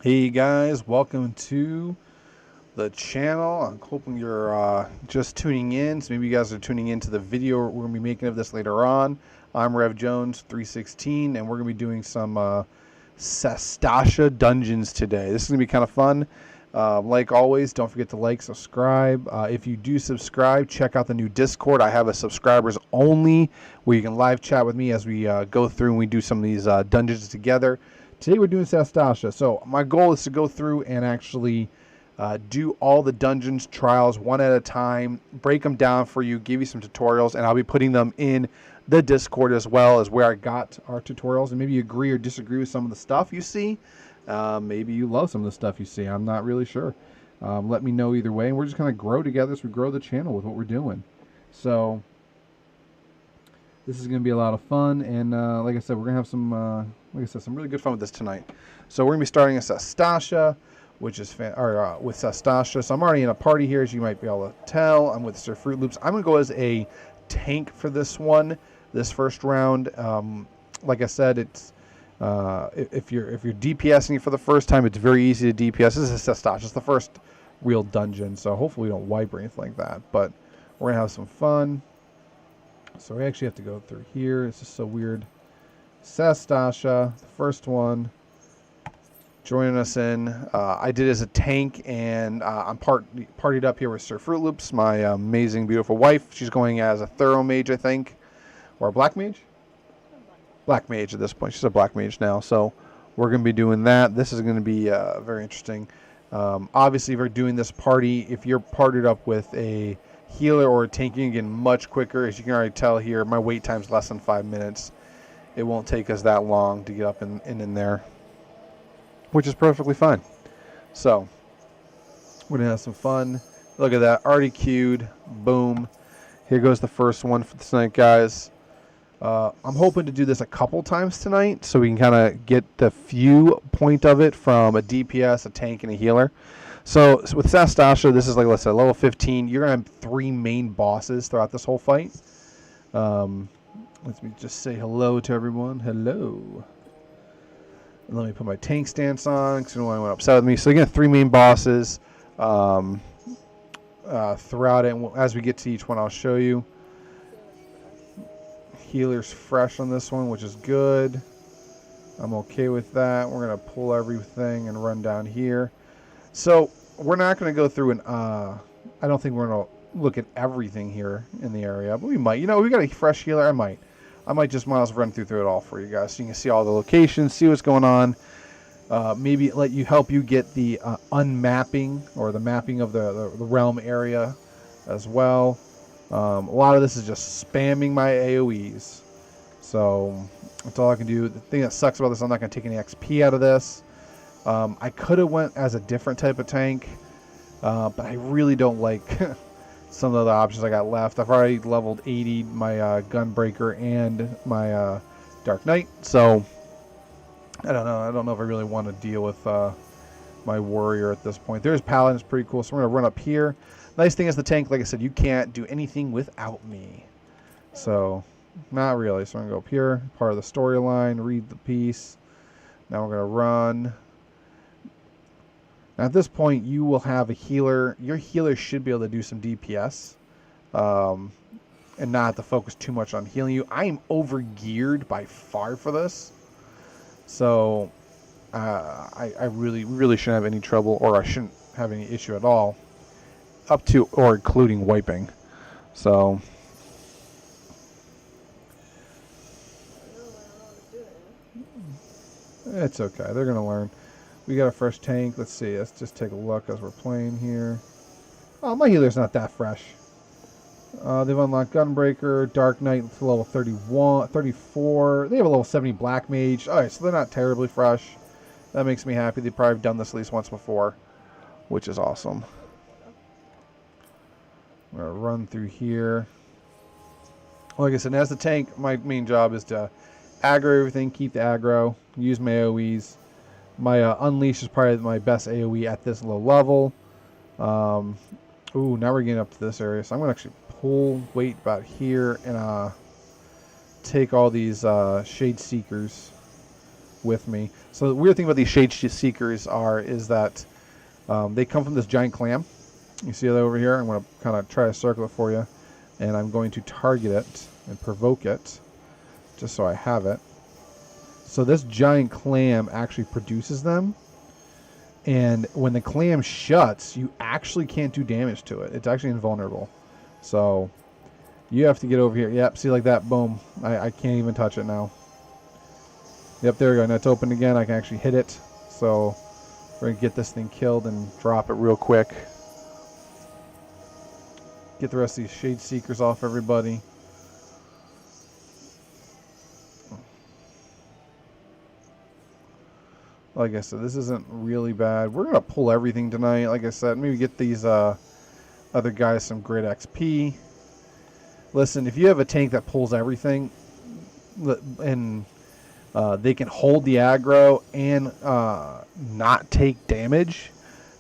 Hey guys, welcome to the channel. I'm hoping you're just tuning in. So maybe you guys are tuning into the video we're going to be making of this later on. I'm Rev Jones 316, and we're going to be doing some Sastasha dungeons today. This is going to be kind of fun. Like always, don't forget to like, subscribe. If you do subscribe, check out the new Discord. I have a subscribers only where you can live chat with me as we go through and we do some of these dungeons together. Today we're doing Sastasha. So my goal is to go through and actually do all the dungeons trials one at a time, break them down for you, give you some tutorials, and I'll be putting them in the Discord as well as where I got our tutorials. And maybe you agree or disagree with some of the stuff you see. Maybe you love some of the stuff you see. I'm not really sure. Let me know either way. And we're just going to grow together as we grow the channel with what we're doing. So this is going to be a lot of fun. And like I said, we're going to have some, some really good fun with this tonight. So we're going to be starting at Sastasha, which is with Sastasha. So I'm already in a party here, as you might be able to tell. I'm with Sir Fruit Loops. I'm going to go as a tank for this one, this first round. Like I said, it's if you're DPSing for the first time, it's very easy to DPS. This is Sastasha. It's the first real dungeon, so hopefully we don't wipe or anything like that. But we're going to have some fun. So we actually have to go through here. It's just so weird. Sastasha, the first one, joining us in. I did as a tank, and I'm partied up here with Sir Fruit Loops, my amazing, beautiful wife. She's going as a Thorough Mage, I think, or a Black Mage? Black Mage at this point. She's a Black Mage now, so we're going to be doing that. This is going to be very interesting. Obviously, if you're doing this party, if you're partied up with a healer or a tank, you can get much quicker. As you can already tell here, my wait time's less than 5 minutes. It won't take us that long to get up in there, which is perfectly fine. So we're going to have some fun. Look at that. Already queued. Boom. Here goes the first one for tonight, guys. I'm hoping to do this a couple times tonight so we can kind of get the few point of it from a DPS, a tank, and a healer. So with Sastasha, this is like, let's say, level 15. You're going to have 3 main bosses throughout this whole fight. Let me just say hello to everyone. Hello. And let me put my tank stance on because no one went upset with me. So again, 3 main bosses throughout it. And as we get to each one, I'll show you. Healer's fresh on this one, which is good. I'm okay with that. We're going to pull everything and run down here. So we're not going to go through and I don't think we're going to look at everything here in the area, but we might. You know, we got a fresh healer. I might just might as well run through it all for you guys so you can see all the locations, see what's going on. Maybe help you get the unmapping or the mapping of the realm area as well. A lot of this is just spamming my AoEs. So that's all I can do. The thing that sucks about this, I'm not going to take any XP out of this. I could have went as a different type of tank, but I really don't like some of the options I got left. I've already leveled 80 my Gunbreaker and my Dark Knight. So I don't know. I don't know if I really want to deal with my Warrior at this point. There's Paladin's pretty cool. So we're going to run up here. Nice thing is the tank, like I said, you can't do anything without me. So, not really. So I'm going to go up here, part of the storyline, read the piece. Now we're going to run. Now at this point, you will have a healer. Your healer should be able to do some DPS. And not have to focus too much on healing you. I am over-geared by far for this. So, I really shouldn't have any trouble, or I shouldn't have any issue at all. Up to or including wiping. So it's okay. They're going to learn. We got a fresh tank. Let's see. Let's just take a look as we're playing here. Oh, my healer's not that fresh. They've unlocked Gunbreaker, Dark Knight to level 31, 34. They have a level 70 Black Mage. Alright, so they're not terribly fresh. That makes me happy. They've probably done this at least once before, which is awesome. I'm going to run through here. Like I said, as the tank, my main job is to aggro everything, keep the aggro, use my AoEs. My Unleash is probably my best AoE at this low level. Ooh, now we're getting up to this area. So I'm going to actually pull weight about here and take all these Shade Seekers with me. So the weird thing about these Shade Seekers is that they come from this giant clam. You see that over here? I'm going to kind of try to circle it for you. And I'm going to target it and provoke it just so I have it. So this giant clam actually produces them. And when the clam shuts, you actually can't do damage to it. It's actually invulnerable. So you have to get over here. Yep, see like that? Boom. I can't even touch it now. Yep, there we go. Now it's open again. I can actually hit it. So we're going to get this thing killed and drop it real quick. Get the rest of these Shade Seekers off everybody. Like I said, this isn't really bad. We're going to pull everything tonight. Like I said, maybe get these other guys some great XP. Listen, if you have a tank that pulls everything, and they can hold the aggro and not take damage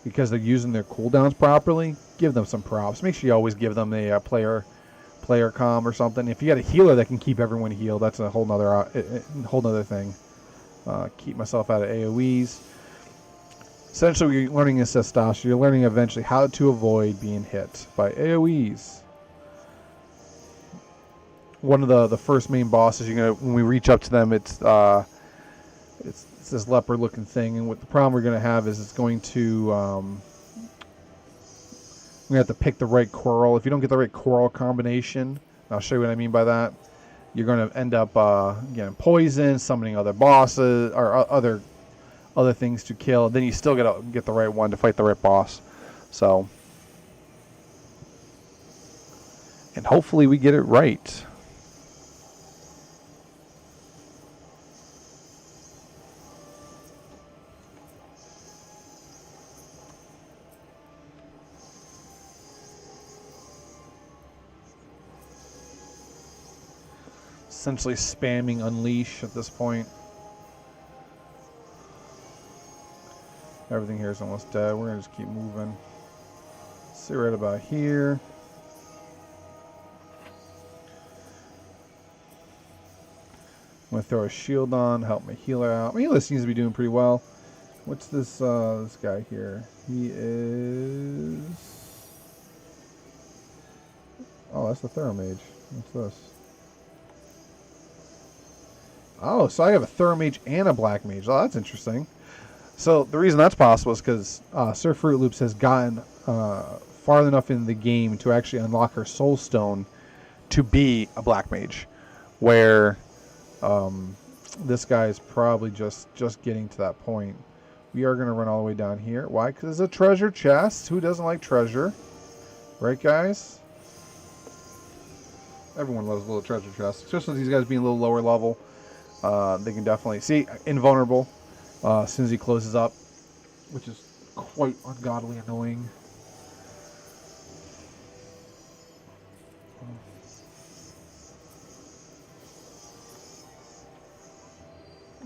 because they're using their cooldowns properly, give them some props. Make sure you always give them a player comm or something. If you got a healer that can keep everyone healed, that's a whole nother thing. Keep myself out of AoEs. Essentially, you're learning in Sastasha. You're learning eventually how to avoid being hit by AoEs. One of the first main bosses, when we reach up to them, it's this leopard-looking thing, and what the problem we're going to have is it's going to we're going to have to pick the right coral. If you don't get the right coral combination, I'll show you what I mean by that. You're going to end up getting poisoned, summoning other bosses or other things to kill. Then you still got to get the right one to fight the right boss. So, and hopefully we get it right. Essentially spamming Unleash at this point. Everything here is almost dead. We're going to just keep moving. See right about here. I'm going to throw a shield on, help my healer out. My healer seems to be doing pretty well. What's this this guy here? He is... Oh, that's the Thermage. What's this? Oh, so I have a Thermage and a Black Mage. Oh, that's interesting. So the reason that's possible is because Sir Fruit Loops has gotten far enough in the game to actually unlock her Soul Stone to be a Black Mage, where this guy is probably just getting to that point. We are going to run all the way down here. Why? Because it's a treasure chest. Who doesn't like treasure? Right, guys? Everyone loves a little treasure chest, especially these guys being a little lower level. They can definitely see invulnerable as soon as he closes up, which is quite ungodly annoying.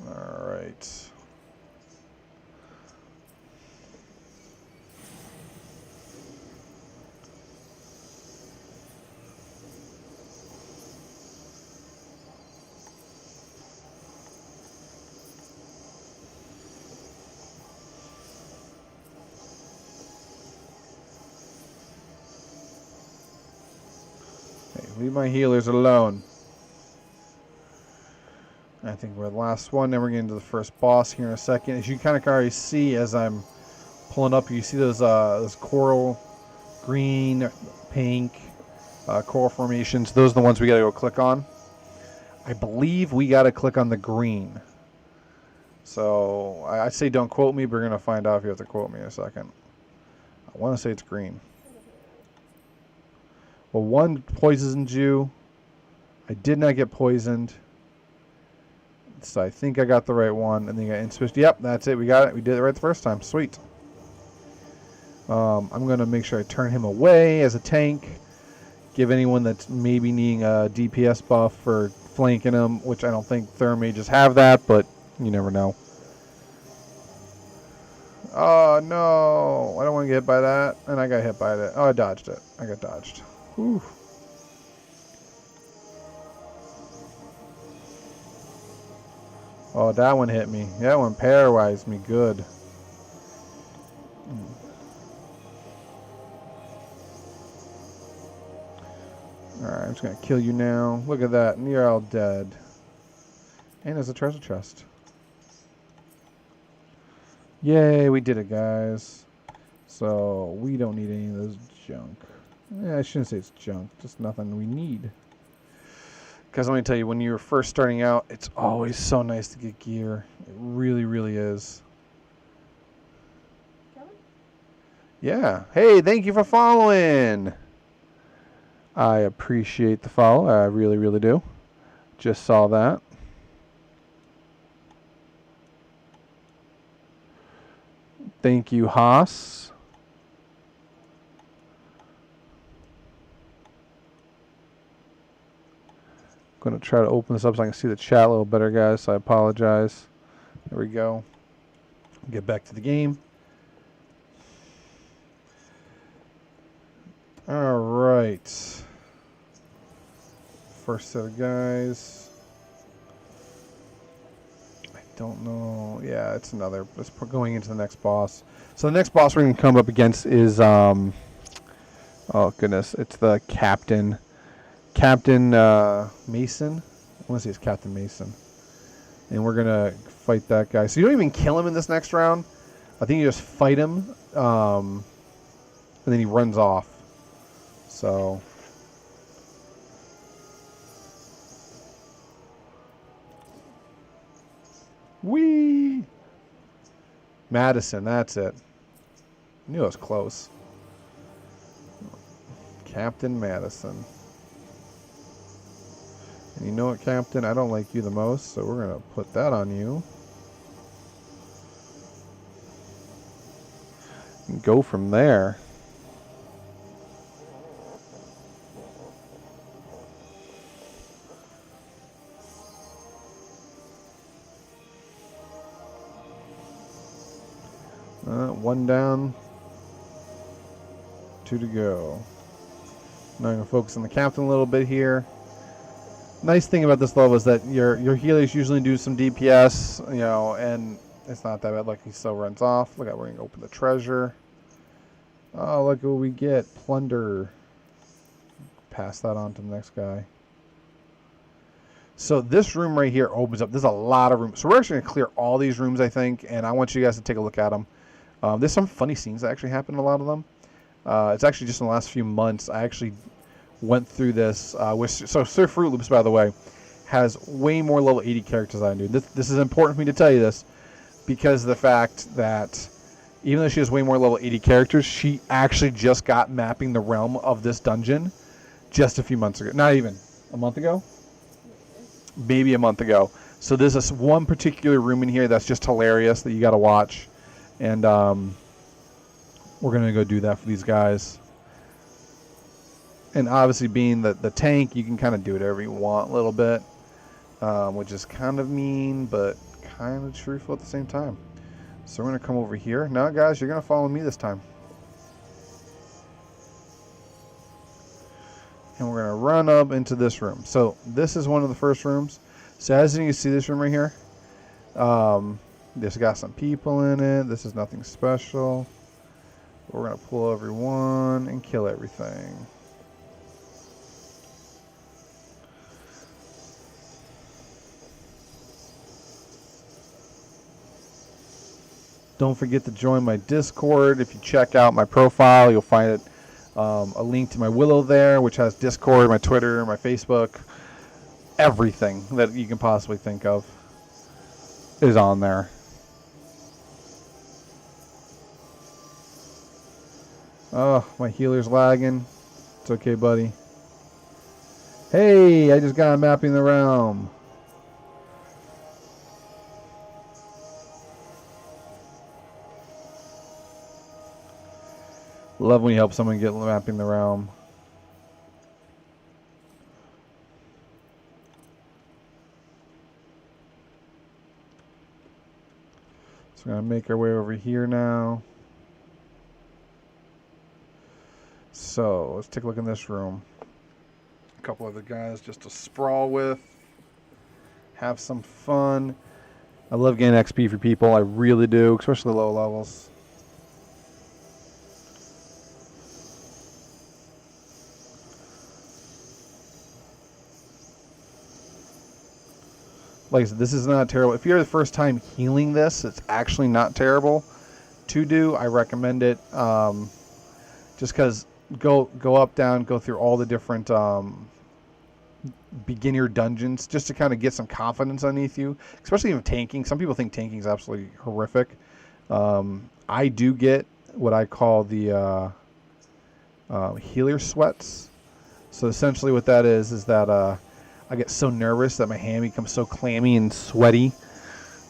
All right. Leave my healers alone. I think we're the last one. Then we're getting to the first boss here in a second. As you kind of already see as I'm pulling up, you see those coral, green, pink, coral formations. Those are the ones we got to go click on. I believe we got to click on the green. So I say don't quote me, but we're going to find out if you have to quote me in a second. I want to say it's green. Well, one poisoned you. I did not get poisoned. So I think I got the right one. And then you got insufficient. Yep, that's it. We got it. We did it right the first time. Sweet. I'm going to make sure I turn him away as a tank. Give anyone that's maybe needing a DPS buff for flanking him, which I don't think Thermages have that, but you never know. Oh, no. I don't want to get hit by that. And I got hit by that. Oh, I dodged it. I got dodged. Whew. Oh, that one hit me. That one paralyzed me good. Alright, I'm just going to kill you now. Look at that. And you're all dead. And there's a treasure chest. Yay, we did it, guys. So, we don't need any of this junk. Yeah, I shouldn't say it's junk. Just nothing we need. Because let me tell you, when you're first starting out, it's always so nice to get gear. It really, really is. Yeah. Hey, thank you for following. I appreciate the follow. I really, really do. Just saw that. Thank you, Haas. I'm going to try to open this up so I can see the chat a little better, guys. So I apologize. There we go. Get back to the game. All right. First set of guys. I don't know. Yeah, it's another. Let's put going into the next boss. So the next boss we're going to come up against is oh goodness, it's the Captain Mason. I want to say it's Captain Mason. And we're going to fight that guy. So you don't even kill him in this next round. I think you just fight him and then he runs off. So whee! Madison, that's it. Knew it was close. Captain Madison. And you know what, Captain? I don't like you the most, so we're going to put that on you. And go from there. One down, 2 to go. Now I'm going to focus on the captain a little bit here. Nice thing about this level is that your healers usually do some DPS, you know, and it's not that bad. Like, he still runs off. Look at, we're going to open the treasure. Oh, look what we get. Plunder. Pass that on to the next guy. So this room right here opens up. There's a lot of rooms. So we're actually going to clear all these rooms, I think, and I want you guys to take a look at them. There's some funny scenes that actually happen in a lot of them. It's actually just in the last few months. I actually went through this. So Sir Fruit Loops, by the way, has way more level 80 characters than I do. This is important for me to tell you this because of the fact that even though she has way more level 80 characters, she actually just got mapping the realm of this dungeon just a few months ago. Not even a month ago. Maybe a month ago. So there's this one particular room in here that's just hilarious that you got to watch. And we're going to go do that for these guys. And obviously being the tank, you can kind of do whatever you want a little bit. Which is kind of mean, but kind of truthful at the same time. So we're going to come over here. Now, guys, you're going to follow me this time. And we're going to run up into this room. So this is one of the first rooms. So as you can see this room right here. This got some people in it. This is nothing special. We're going to pull everyone and kill everything. Don't forget to join my Discord. If you check out my profile, you'll find it. A link to my Willow there, which has Discord, my Twitter, my Facebook. Everything that you can possibly think of is on there. Oh, my healer's lagging. It's okay, buddy. Hey, I just got a mapping the realm. Love when you help someone get mapping the realm. So we're going to make our way over here now. So let's take a look in this room. A couple other guys just to sprawl with. Have some fun. I love getting XP for people. I really do, especially low levels. Like I said, this is not terrible. If you're the first time healing this, it's actually not terrible to do. I recommend it. Just because go up, down, go through all the different beginner dungeons just to kind of get some confidence underneath you, especially in tanking. Some people think tanking is absolutely horrific. I do get what I call the healer sweats. So essentially what that is that I get so nervous that my hand becomes so clammy and sweaty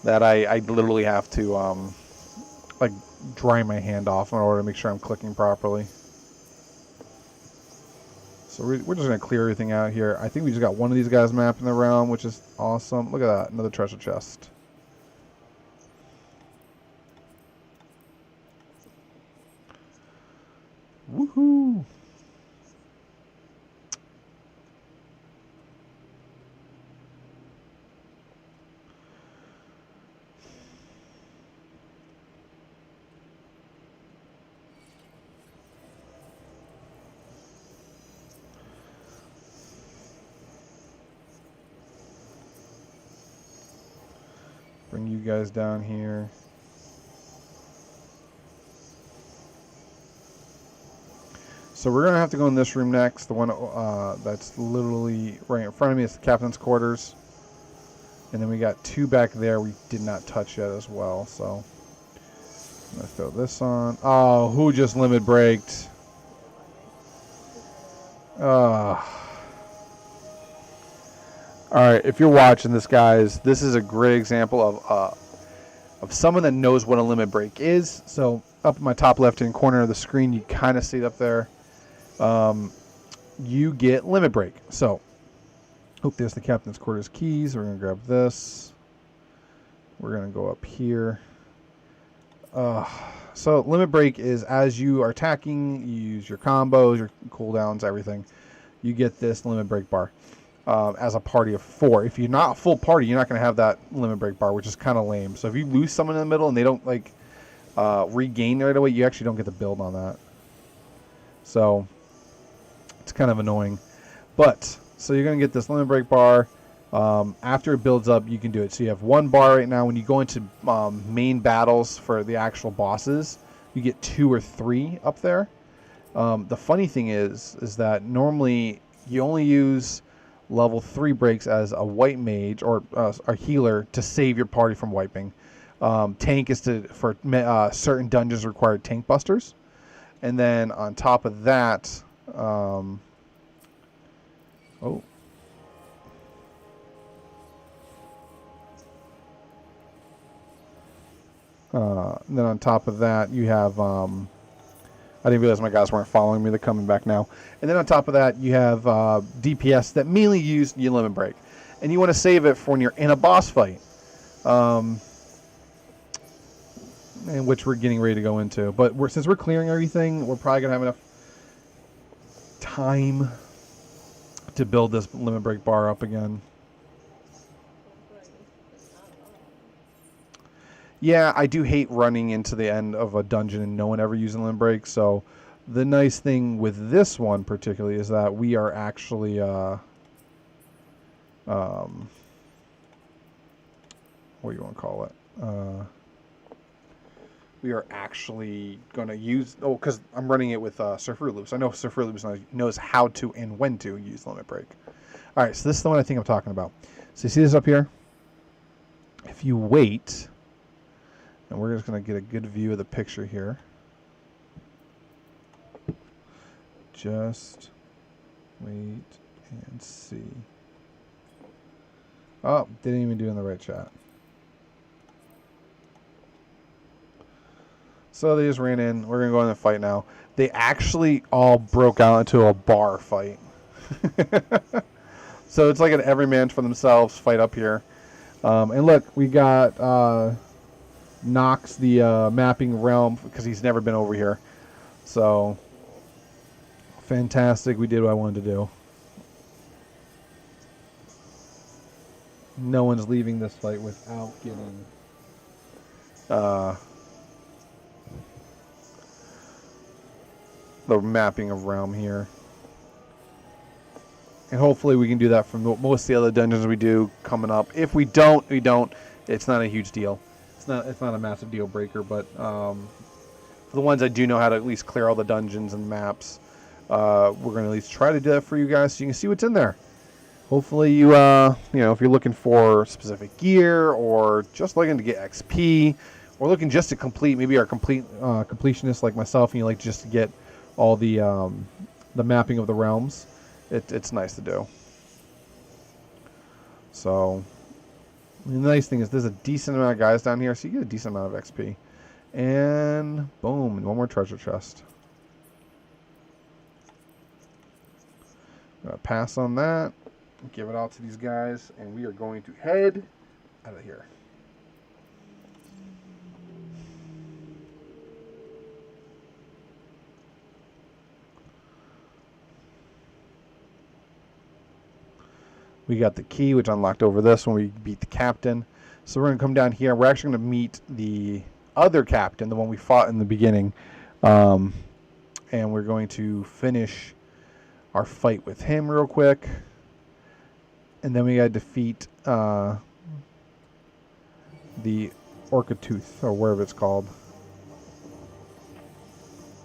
that I literally have to like dry my hand off in order to make sure I'm clicking properly. So we're just going to clear everything out here. I think we just got one of these guys mapping the realm, which is awesome. Look at that, another treasure chest. Woohoo! Bring you guys down here. So we're going to have to go in this room next. The one that's literally right in front of me is the captain's quarters. And then we got two back there we did not touch yet as well. So I'm going to throw this on. Oh, who just limit braked? Alright, if you're watching this, guys, this is a great example of someone that knows what a limit break is. So up in my top left-hand corner of the screen, you kind of see it up there. You get limit break. So, there's the captain's quarters keys. We're going to grab this. We're going to go up here. So limit break is as you are attacking, you use your combos, your cooldowns, everything. You get this limit break bar as a party of 4. If you're not a full party, you're not going to have that limit break bar, which is kind of lame. So if you lose someone in the middle and they don't like regain right away, you actually don't get the build on that. So it's kind of annoying. But so you're going to get this limit break bar. After it builds up, you can do it. So you have 1 bar right now. When you go into main battles for the actual bosses, you get 2 or 3 up there. The funny thing is that normally you only use level 3 breaks as a white mage or a healer to save your party from wiping. Tank is for certain dungeons require tank busters. And then on top of that, then on top of that, you have, I didn't realize my guys weren't following me. They're coming back now. And then on top of that, you have DPS that mainly use your limit break. And you want to save it for when you're in a boss fight, in which we're getting ready to go into. But since we're clearing everything, we're probably going to have enough time to build this limit break bar up again. Yeah, I do hate running into the end of a dungeon and no one ever using limit break. So the nice thing with this one particularly is that we are actually what do you want to call it? We are actually going to use, because I'm running it with Sir Fruit Loops. I know Sir Fruit Loops knows how to and when to use limit break. All right, so this is the one I think I'm talking about. So you see this up here? If you wait, and we're just going to get a good view of the picture here. Just wait and see. Oh, didn't even do it in the right chat. So they just ran in. We're going to go in and fight now. They actually all broke out into a bar fight. So it's like an every man for themselves fight up here. And look, we got Nox, the mapping realm, because he's never been over here. So fantastic. We did what I wanted to do. no one's leaving this fight without getting the mapping of realm here. And hopefully we can do that from most of the other dungeons we do coming up. If we don't, we don't. It's not a huge deal. It's not a massive deal breaker, but for the ones I do know how to at least clear all the dungeons and maps, we're going to at least try to do that for you guys so you can see what's in there. Hopefully you, you know, if you're looking for specific gear or just looking to get XP or looking just to complete, maybe our completionist like myself, and you like just to get all the mapping of the realms, it's nice to do. So the nice thing is there's a decent amount of guys down here, so you get a decent amount of XP. And boom, one more treasure chest. I'm gonna pass on that, give it out to these guys, and we are going to head out of here. We got the key, which unlocked over this when we beat the captain. So we're going to come down here. We're actually going to meet the other captain, the one we fought in the beginning. And we're going to finish our fight with him real quick. And then we got to defeat the Orca Tooth, or whatever it's called.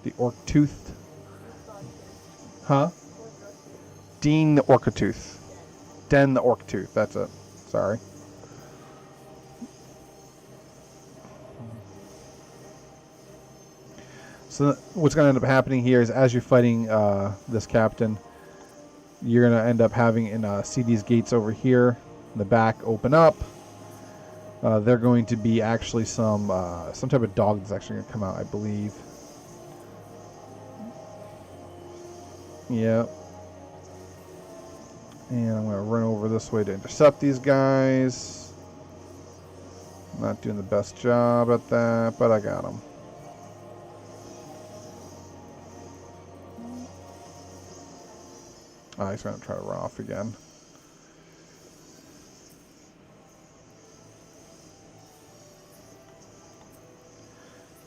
The Orc Tooth. Huh? Dean the Orca Tooth. Den the Orc Tooth, that's it. Sorry. So what's going to end up happening here is as you're fighting this captain, you're going to end up having see these gates over here in the back open up. They're going to be actually some type of dog that's actually going to come out, I believe. Yep. And I'm going to run over this way to intercept these guys. Not doing the best job at that, but I got them. Oh, he's going to try to run off again.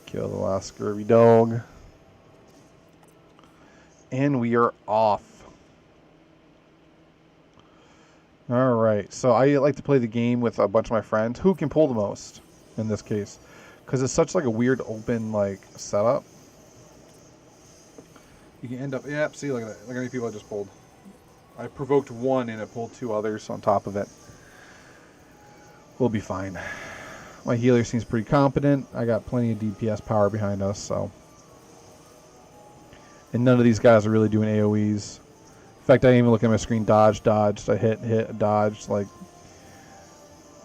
Kill the last scurvy dog. And we are off. Alright, so I like to play the game with a bunch of my friends. Who can pull the most in this case? Because it's such like a weird open like setup. You can end up, yeah, see, look at that. Look how many people I just pulled. I provoked one and it pulled two others on top of it. We'll be fine. My healer seems pretty competent. I got plenty of DPS power behind us, so. And none of these guys are really doing AoEs. In fact, I didn't even look at my screen. Dodged. I hit, dodged. Like,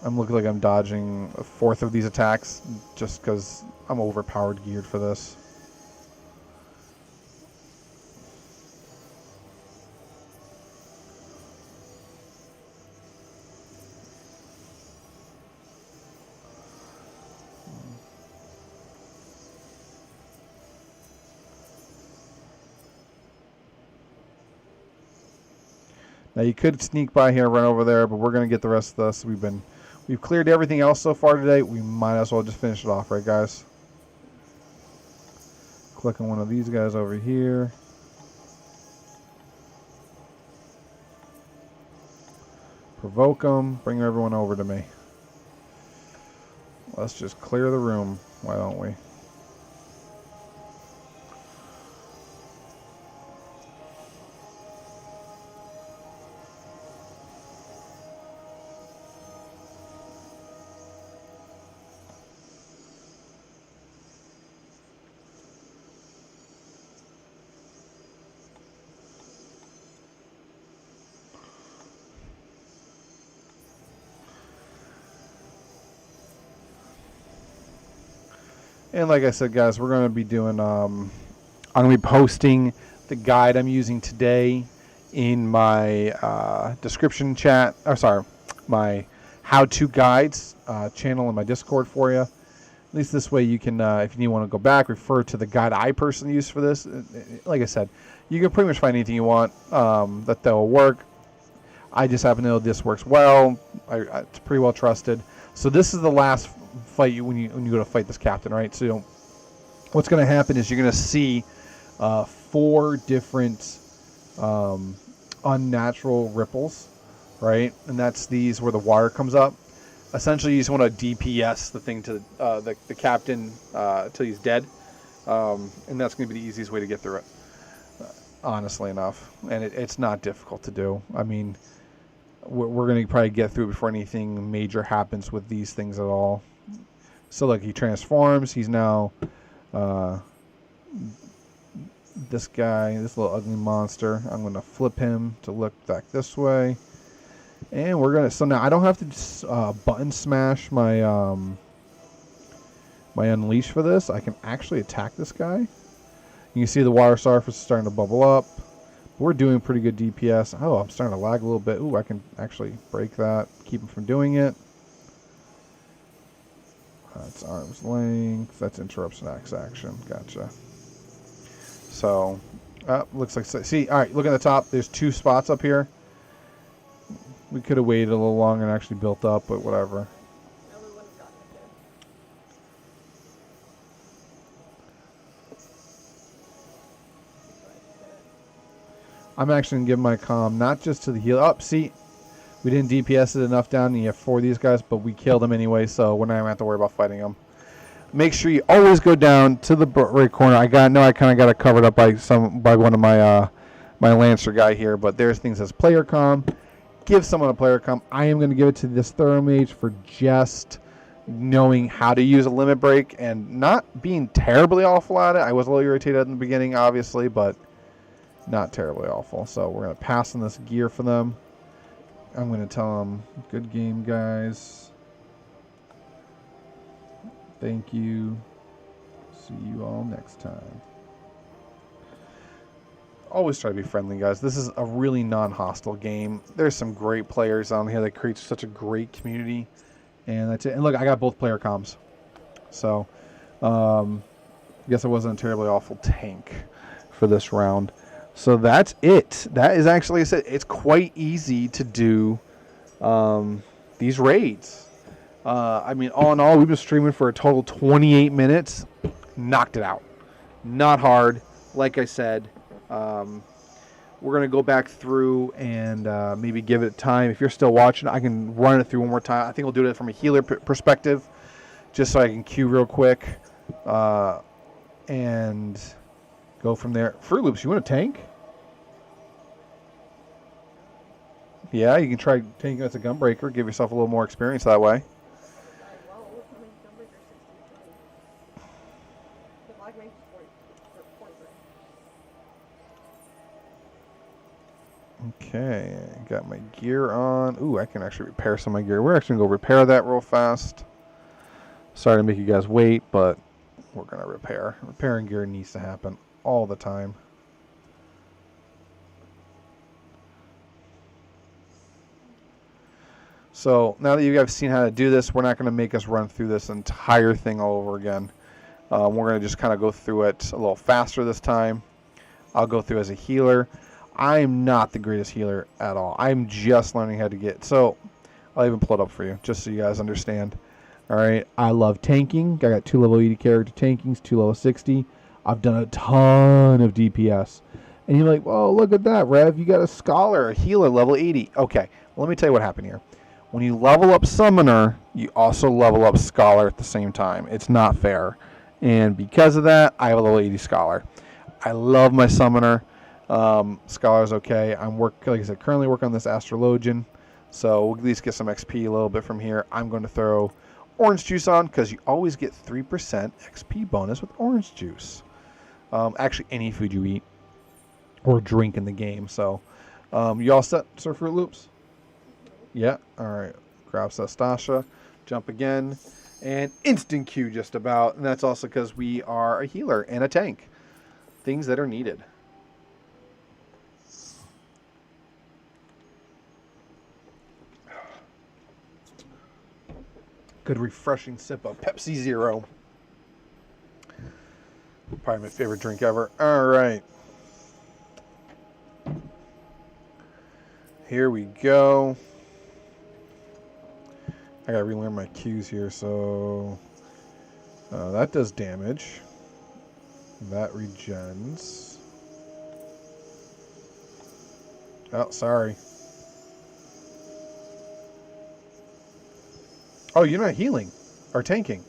I'm looking like I'm dodging a fourth of these attacks just because I'm overpowered geared for this. Now you could sneak by here and run over there, but we're going to get the rest of this. We've cleared everything else so far today. We might as well just finish it off, right guys? Click on one of these guys over here. Provoke them. Bring everyone over to me. Let's just clear the room. Why don't we? And like I said, guys, we're going to be doing, I'm going to be posting the guide I'm using today in my description chat, or sorry, my how-to guides channel in my Discord for you. At least this way you can, if you want to go back, refer to the guide I personally use for this. Like I said, you can pretty much find anything you want that will work. I just happen to know this works well. It's pretty well trusted. So this is the last fight when you go to fight this captain, right? So what's going to happen is you're going to see 4 different unnatural ripples, right? And that's these where the water comes up. Essentially, you just want to DPS the thing to the captain till he's dead, and that's going to be the easiest way to get through it. Honestly enough, and it's not difficult to do. I mean, we're going to probably get through it before anything major happens with these things at all. So, like, he transforms. He's now this guy, this little ugly monster. I'm going to flip him to look back this way. And we're going to... So now I don't have to button smash my my unleash for this. I can actually attack this guy. You can see the water surface is starting to bubble up. We're doing pretty good DPS. Oh, I'm starting to lag a little bit. Ooh, I can actually break that. Keep him from doing it. That's arm's length. That's interrupts an axe action. Gotcha. So, looks like... See, all right, look at the top. There's 2 spots up here. We could have waited a little longer and actually built up, but whatever. I'm actually going to give my comm not just to the heal. Oh, see, we didn't DPS it enough down, and you have 4 of these guys, but we killed them anyway, so we're not going to have to worry about fighting them. Make sure you always go down to the right corner. I kind of got it covered up by one of my my Lancer guy here, but there's things as player comm. Give someone a player comm. I am going to give it to this Thorough Mage for just knowing how to use a limit break and not being terribly awful at it. I was a little irritated in the beginning, obviously, but not terribly awful. So we're going to pass on this gear for them. I'm going to tell them, good game, guys. Thank you. See you all next time. Always try to be friendly, guys. This is a really non-hostile game. There's some great players on here that create such a great community. And that's it. And look, I got both player comms. So, I guess I wasn't a terribly awful tank for this round. So that's it. That is actually, I said, it's quite easy to do these raids. I mean, all in all, we've been streaming for a total 28 minutes. Knocked it out. Not hard. Like I said, we're going to go back through and maybe give it time. If you're still watching, I can run it through one more time. I think we'll do it from a healer perspective, just so I can queue real quick and go from there. Fruit Loops, you want a tank? Yeah, you can try tanking as a gunbreaker. Give yourself a little more experience that way. Okay, got my gear on. Ooh, I can actually repair some of my gear. We're actually going to go repair that real fast. Sorry to make you guys wait, but we're going to repair. Repairing gear needs to happen all the time. So now that you guys have seen how to do this, we're not going to make us run through this entire thing all over again. We're going to just kind of go through it a little faster this time. I'll go through as a healer. I'm not the greatest healer at all. I'm just learning how to get... So, I'll even pull it up for you, just so you guys understand. Alright, I love tanking. I got 2 level 80 character tankings, 2 level 60. I've done a ton of DPS. And you're like, well, look at that, Rev. You got a Scholar, a healer, level 80. Okay, well, let me tell you what happened here. When you level up Summoner, you also level up Scholar at the same time. It's not fair. And because of that, I have a level 80 Scholar. I love my Summoner. Scholar's okay. I'm like I said, currently working on this Astrologian, so we'll at least get some XP a little bit from here. I'm going to throw orange juice on because you always get 3% XP bonus with orange juice. Actually, any food you eat or drink in the game. So, you all set, Sir Fruit Loops? Yeah. All right. Grab Sastasha, jump again, and instant Q just about. And that's also because we are a healer and a tank. Things that are needed. Good refreshing sip of Pepsi Zero. Probably my favorite drink ever. All right. Here we go. I gotta relearn my cues here. So that does damage. That regens. Oh, sorry. Oh, you're not healing or tanking.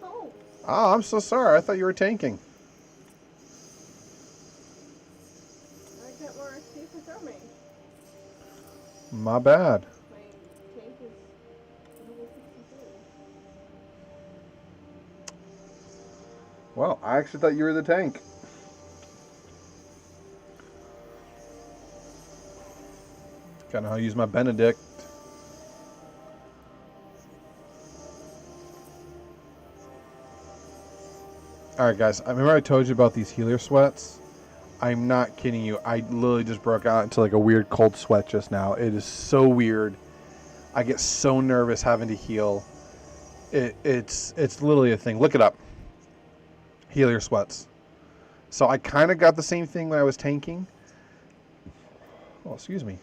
Oh. Oh, I'm so sorry. I thought you were tanking. I get more XP for throwing. My bad. My tank is level 63. Well, I actually thought you were the tank. Kind of how I use my Benedict. Alright guys, I remember I told you about these healer sweats. I'm not kidding you. I literally just broke out into like a weird cold sweat just now. It is so weird. I get so nervous having to heal. It's literally a thing. Look it up. Healer sweats. So I kind of got the same thing when I was tanking. Oh, excuse me.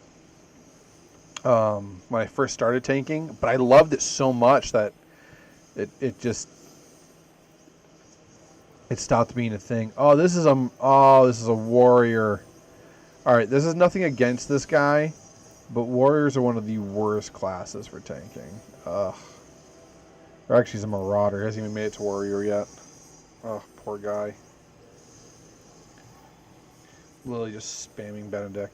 When I first started tanking, but I loved it so much that it stopped being a thing. This is a warrior. All right, this is nothing against this guy, but warriors are one of the worst classes for tanking. Ugh. Or actually, he's a marauder. He hasn't even made it to warrior yet. Oh, poor guy. Literally just spamming Benedict.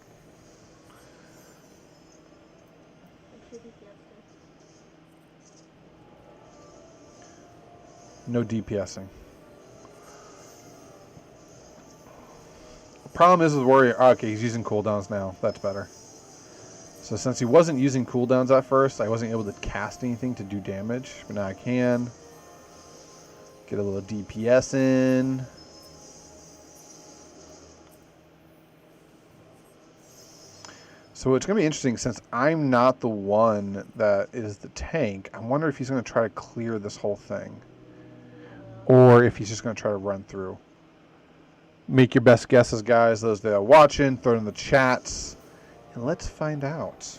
No DPSing. The problem is with warrior. Okay, he's using cooldowns now. That's better. So since he wasn't using cooldowns at first, I wasn't able to cast anything to do damage. But now I can. Get a little DPS in. So it's going to be interesting since I'm not the one that is the tank. I wonder if he's going to try to clear this whole thing. Or if he's just going to try to run through. Make your best guesses, guys. Those that are watching, throw it in the chats. And let's find out.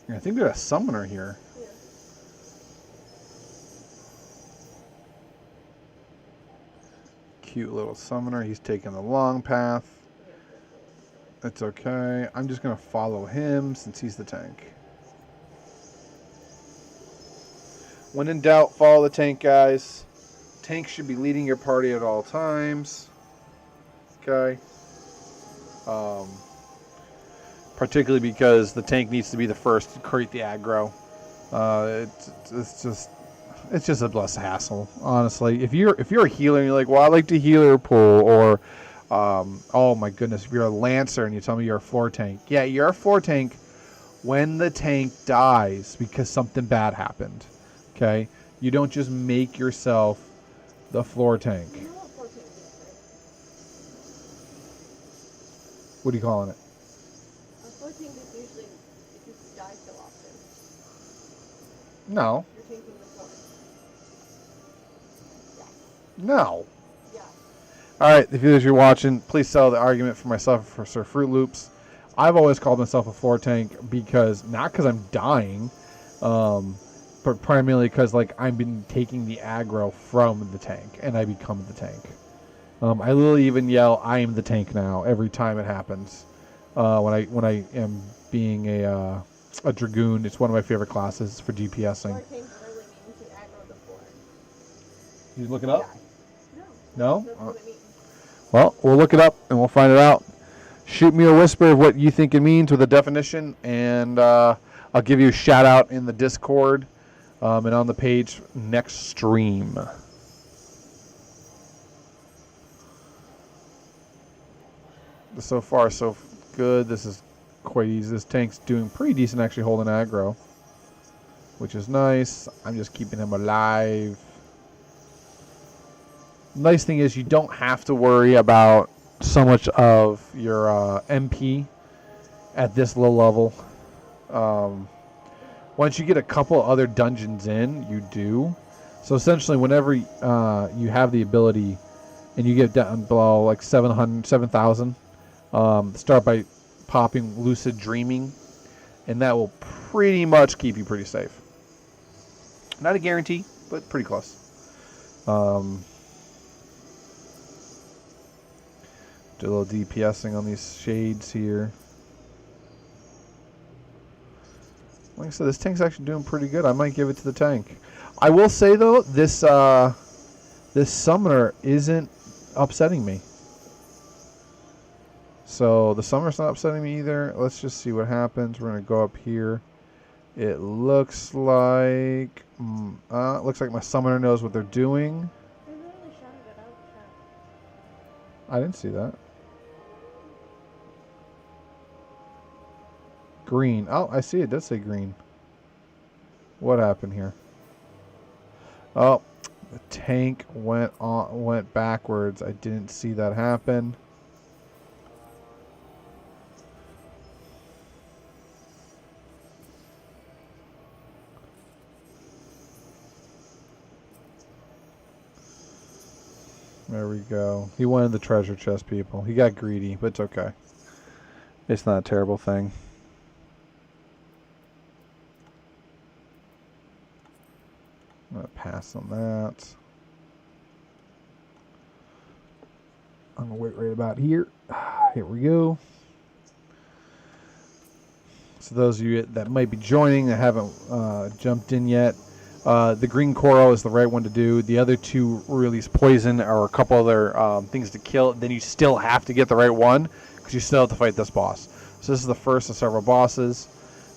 I think there's a summoner here. Yeah. Cute little summoner. He's taking the long path. It's okay. I'm just going to follow him since he's the tank. When in doubt, follow the tank, guys. Tank should be leading your party at all times. Okay. Particularly because the tank needs to be the first to create the aggro. It's just a blessed hassle, honestly. If you're a healer and you're like, well, I like to healer pull, or oh my goodness, if you're a lancer and you tell me you're a floor tank. Yeah, you're a floor tank when the tank dies because something bad happened. Okay? You don't just make yourself the floor tank. You know what floor tank is, right? What are you calling it? A floor tank is usually if you die so often. No. You're tanking the floor. Yeah. No. Yeah. Alright, if you're watching, please settle the argument for myself for Sir Fruit Loops. I've always called myself a floor tank because, not because I'm dying, but primarily because like I've been taking the aggro from the tank and I become the tank. I literally even yell, "I am the tank now" every time it happens. When I am being a dragoon, it's one of my favorite classes for DPSing. Floor tank literally means you aggro the floor. You look it up? Yeah. No? That's what it means. Well, we'll look it up and we'll find it out. Shoot me a whisper of what you think it means with a definition, and I'll give you a shout out in the Discord and on the page next stream. So far, so good. This is quite easy. This tank's doing pretty decent actually holding aggro, which is nice. I'm just keeping him alive. Nice thing is you don't have to worry about so much of your MP at this low level. Once you get a couple other dungeons in, you do. So essentially, whenever you have the ability and you get down below like 7,000. Start by popping Lucid Dreaming, and that will pretty much keep you pretty safe. Not a guarantee, but pretty close. Do a little DPSing on these shades here. Like I said, this tank's actually doing pretty good. I might give it to the tank. I will say though, this summoner isn't upsetting me. So the summoner's not upsetting me either. Let's just see what happens. We're gonna go up here. It looks like my summoner knows what they're doing. They literally shouted it out, chat. I didn't see that. Green. Oh, I see it does say green. What happened here? Oh, the tank went backwards. I didn't see that happen. There we go. He wanted the treasure chest, people. He got greedy, but it's okay. It's not a terrible thing. I'm going to pass on that. I'm going to wait right about here. Here we go. So those of you that might be joining that haven't jumped in yet, the green coral is the right one to do. The other two release poison or a couple other things to kill. Then you still have to get the right one because you still have to fight this boss. So this is the first of several bosses.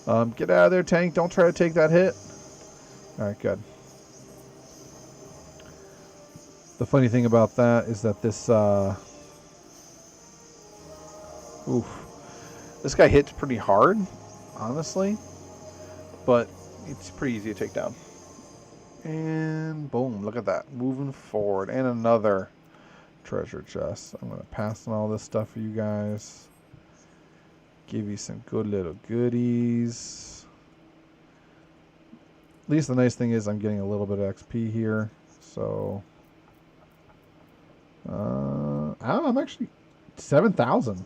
Get out of there, tank. Don't try to take that hit. All right, good. The funny thing about that is that this this guy hits pretty hard, honestly, but it's pretty easy to take down. And boom, look at that, moving forward. And another treasure chest. I'm gonna pass on all this stuff for you guys, give you some good little goodies. At least the nice thing is I'm getting a little bit of XP here, so I'm actually 7,000.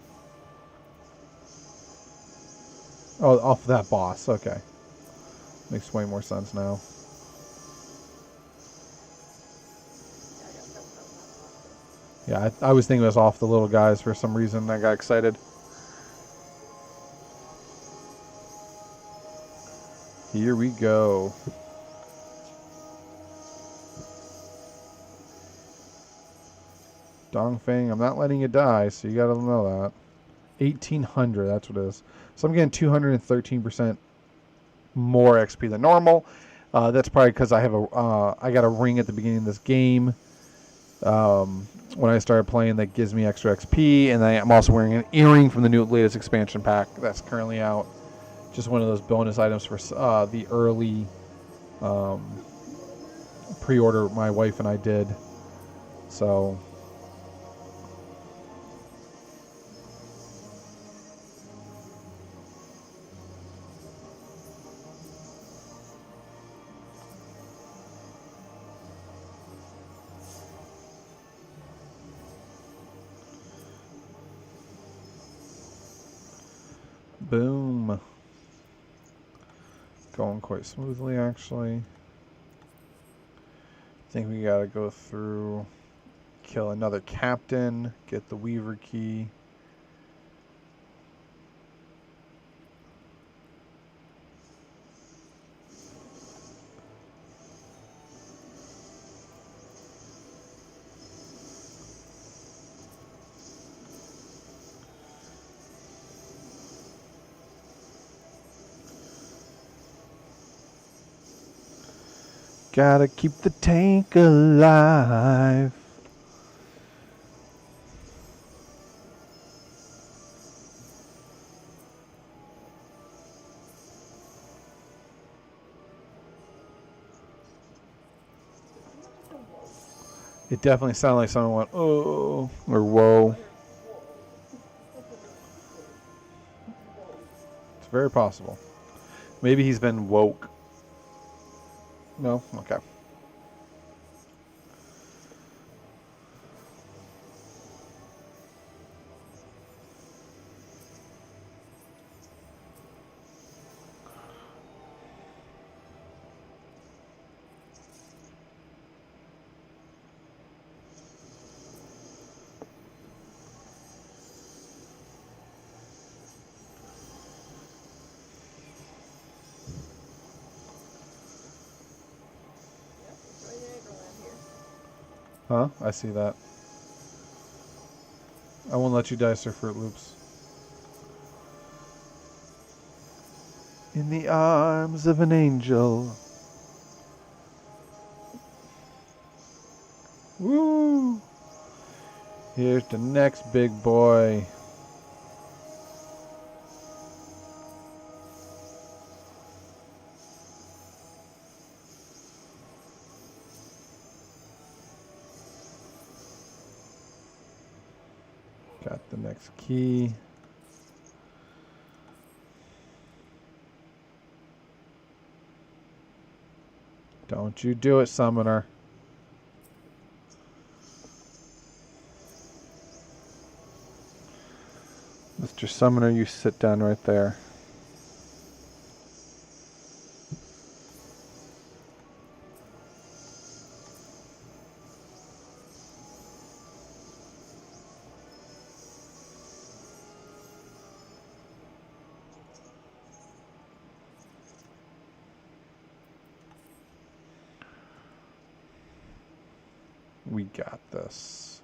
Oh, off that boss. Okay, makes way more sense now. Yeah, I was thinking it was off the little guys for some reason. I got excited. Here we go. Dongfang, I'm not letting you die, so you gotta know that. 1,800, that's what it is. So I'm getting 213% more XP than normal. That's probably because I have I got a ring at the beginning of this game. When I started playing, that gives me extra XP, and I'm also wearing an earring from the latest expansion pack that's currently out. Just one of those bonus items for the early pre-order my wife and I did. So boom. Going quite smoothly, actually. I think we gotta go through, kill another captain, get the Weaver key. Gotta keep the tank alive. It definitely sounded like someone went, oh, or whoa. It's very possible. Maybe he's been woke. No? Okay. Huh? I see that. I won't let you die, Sir Fruit Loops. In the arms of an angel. Woo! Here's the next big boy. Got the next key. Don't you do it, Summoner. Mr. Summoner, you sit down right there. We got this.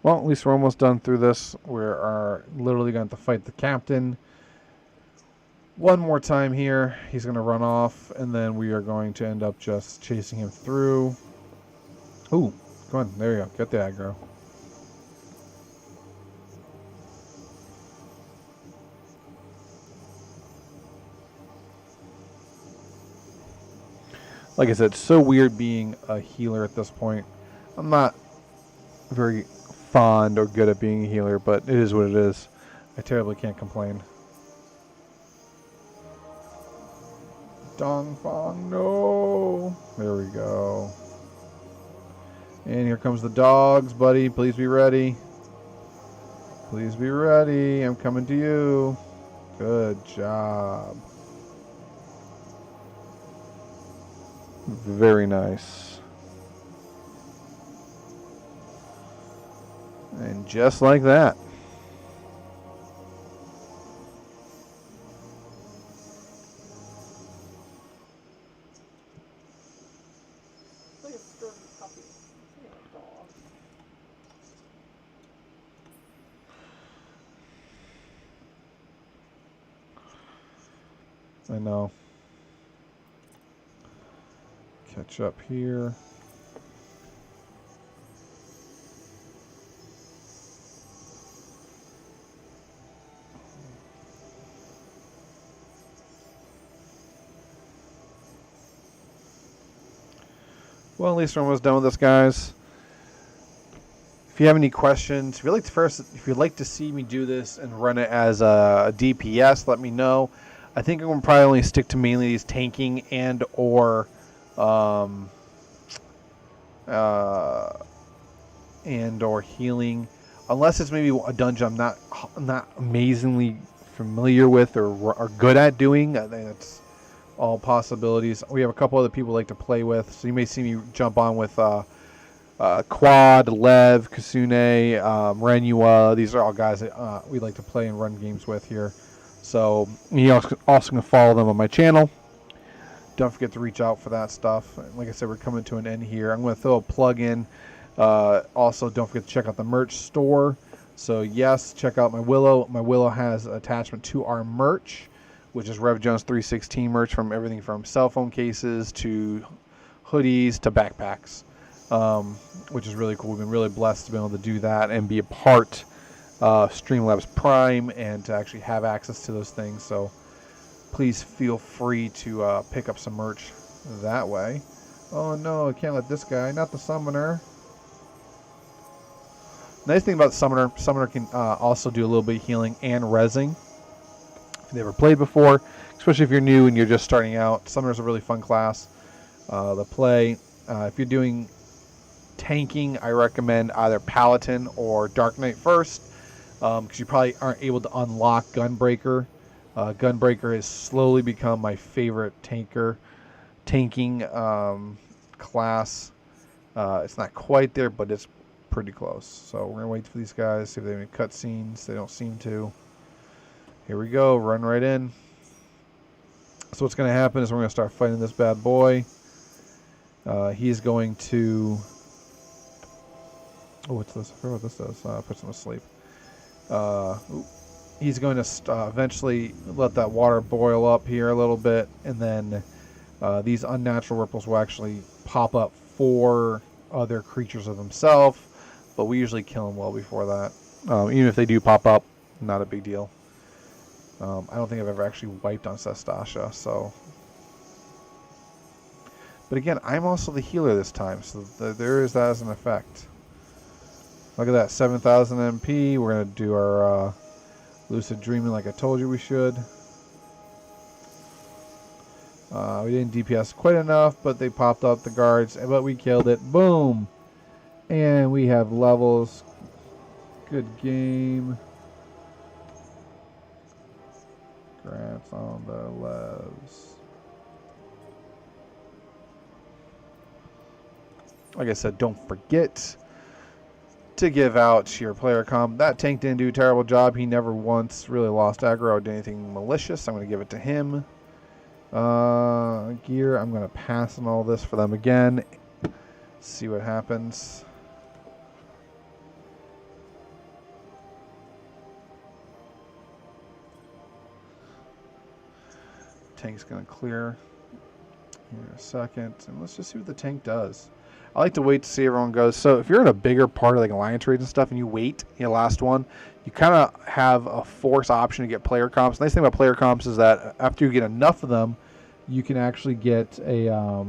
Well, at least we're almost done through this. We are literally going to fight the captain one more time here. He's going to run off, and then we are going to end up just chasing him through. Ooh, come on. There you go. Get the aggro. Like I said, it's so weird being a healer at this point. I'm not very fond or good at being a healer, but it is what it is. I terribly can't complain. Dong Fong, no! There we go. And here comes the dogs, buddy. Please be ready. Please be ready. I'm coming to you. Good job. Very nice. And just like that. Like a sturdy puppy. Like a dog. I know. Catch up here. Well, at least we're almost done with this, guys. If you have any questions, if you'd like to see me do this and run it as a DPS, let me know. I think I'm gonna probably only stick to mainly these tanking and or healing, unless it's maybe a dungeon I'm not amazingly familiar with or good at doing. I think that's all possibilities. We have a couple other people like to play with, so you may see me jump on with Quad, Lev, Kasune, Renua. These are all guys that we like to play and run games with here. So you also can follow them on my channel. Don't forget to reach out for that stuff. Like I said, we're coming to an end here. I'm going to throw a plug in. Also, don't forget to check out the merch store. So yes, check out my Willow. My Willow has attachment to our merch, which is Rev Jones 316 merch, from everything from cell phone cases to hoodies to backpacks, which is really cool. We've been really blessed to be able to do that and be a part of Streamlabs Prime and to actually have access to those things. So please feel free to pick up some merch that way. Oh no, I can't let this guy, not the summoner. Nice thing about the summoner can also do a little bit of healing and rezzing. If you've never played before, especially if you're new and you're just starting out, summoner's a really fun class to play. If you're doing tanking, I recommend either Paladin or Dark Knight first, because you probably aren't able to unlock Gunbreaker. Gunbreaker has slowly become my favorite tanking class. It's not quite there, but it's pretty close. So we're going to wait for these guys, see if they have any cutscenes. They don't seem to. Here we go. Run right in. So what's going to happen is we're going to start fighting this bad boy. He's going to... Oh, what's this? I forgot what this does. Puts him to sleep. He's going to eventually let that water boil up here a little bit, and then these unnatural ripples will actually pop up for other creatures of himself, but we usually kill them well before that. Even if they do pop up, not a big deal. I don't think I've ever actually wiped on Sastasha, so... But again, I'm also the healer this time, so there is that as an effect. Look at that, 7,000 MP. We're going to do our lucid dreaming like I told you we should. We didn't DPS quite enough, but they popped up the guards, but we killed it. Boom! And we have levels. Good game. Grants on the levs. Like I said, don't forget to give out your player comp. That tank didn't do a terrible job. He never once really lost aggro or did anything malicious. I'm going to give it to him. Gear, I'm going to pass on all this for them again. See what happens. Tank's going to clear here in a second. And let's just see what the tank does. I like to wait to see everyone goes. So if you're in a bigger part of like alliance raids and stuff and you wait, your last one, you kind of have a force option to get player comps. The nice thing about player comps is that after you get enough of them, you can actually get a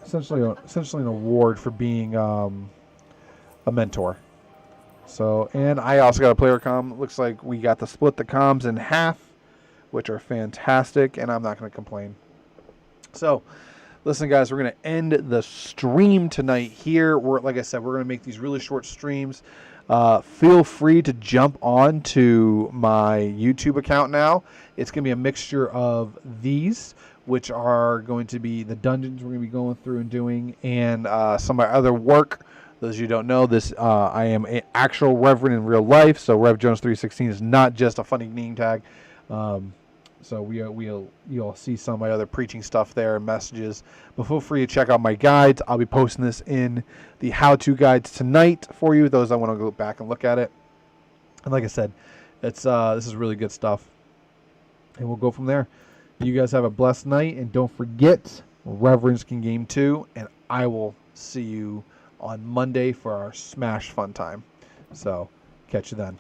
essentially an award for being a mentor. So, and I also got a player comp. Looks like we got to split the comms in half, which are fantastic, and I'm not going to complain. So, listen, guys, we're going to end the stream tonight here. Like I said, we're going to make these really short streams. Feel free to jump on to my YouTube account now. It's going to be a mixture of these, which are going to be the dungeons we're going to be going through and doing, and some of my other work. Those of you who don't know, this I am an actual Reverend in real life, so Rev Jones 316 is not just a funny name tag. So you'll see some of my other preaching stuff there and messages. But feel free to check out my guides. I'll be posting this in the how-to guides tonight for you, those that want to go back and look at it. And like I said, it's this is really good stuff. And we'll go from there. You guys have a blessed night, and don't forget, Reverends can game too, and I will see you on Monday for our Smash fun time. So, catch you then.